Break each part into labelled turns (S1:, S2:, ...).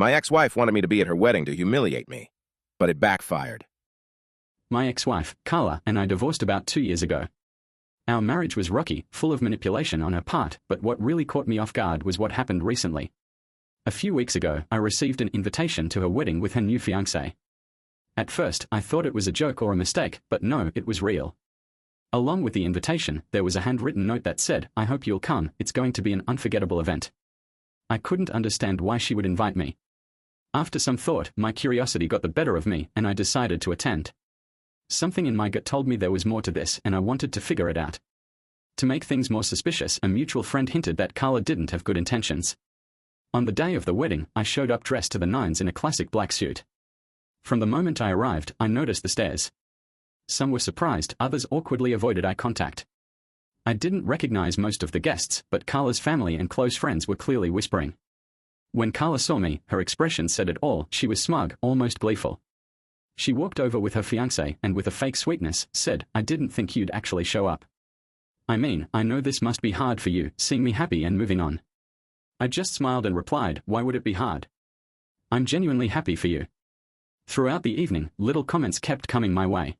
S1: My ex-wife wanted me to be at her wedding to humiliate me, but it backfired.
S2: My ex-wife, Carla, and I divorced about 2 years ago. Our marriage was rocky, full of manipulation on her part, but what really caught me off guard was what happened recently. A few weeks ago, I received an invitation to her wedding with her new fiancé. At first, I thought it was a joke or a mistake, but no, it was real. Along with the invitation, there was a handwritten note that said, "I hope you'll come, it's going to be an unforgettable event." I couldn't understand why she would invite me. After some thought, my curiosity got the better of me, and I decided to attend. Something in my gut told me there was more to this, and I wanted to figure it out. To make things more suspicious, a mutual friend hinted that Carla didn't have good intentions. On the day of the wedding, I showed up dressed to the nines in a classic black suit. From the moment I arrived, I noticed the stares. Some were surprised, others awkwardly avoided eye contact. I didn't recognize most of the guests, but Carla's family and close friends were clearly whispering. When Carla saw me, her expression said it all. She was smug, almost gleeful. She walked over with her fiancé and with a fake sweetness, said, "I didn't think you'd actually show up. I mean, I know this must be hard for you, seeing me happy and moving on." I just smiled and replied, "Why would it be hard? I'm genuinely happy for you." Throughout the evening, little comments kept coming my way.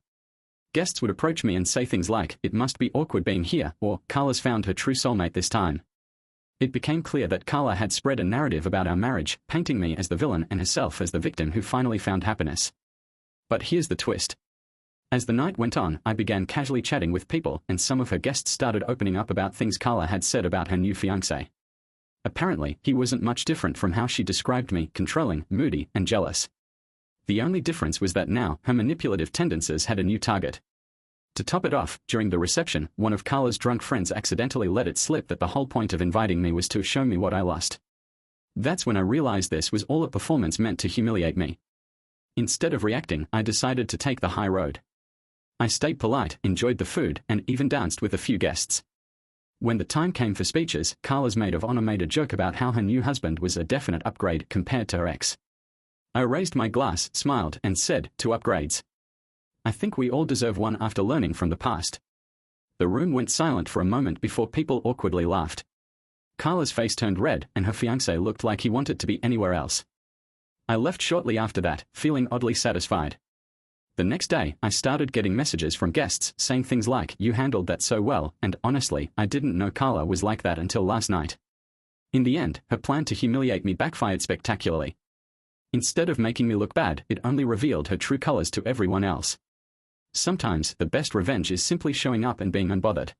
S2: Guests would approach me and say things like, "It must be awkward being here," or "Carla's found her true soulmate this time." It became clear that Carla had spread a narrative about our marriage, painting me as the villain and herself as the victim who finally found happiness. But here's the twist. As the night went on, I began casually chatting with people, and some of her guests started opening up about things Carla had said about her new fiancé. Apparently, he wasn't much different from how she described me: controlling, moody, and jealous. The only difference was that now, her manipulative tendencies had a new target. To top it off, during the reception, one of Carla's drunk friends accidentally let it slip that the whole point of inviting me was to show me what I lost. That's when I realized this was all a performance meant to humiliate me. Instead of reacting, I decided to take the high road. I stayed polite, enjoyed the food, and even danced with a few guests. When the time came for speeches, Carla's maid of honor made a joke about how her new husband was a definite upgrade compared to her ex. I raised my glass, smiled, and said, "To upgrades. I think we all deserve one after learning from the past." The room went silent for a moment before people awkwardly laughed. Carla's face turned red, and her fiancé looked like he wanted to be anywhere else. I left shortly after that, feeling oddly satisfied. The next day, I started getting messages from guests saying things like, "You handled that so well," and honestly, I didn't know Carla was like that until last night. In the end, her plan to humiliate me backfired spectacularly. Instead of making me look bad, it only revealed her true colors to everyone else. Sometimes, the best revenge is simply showing up and being unbothered.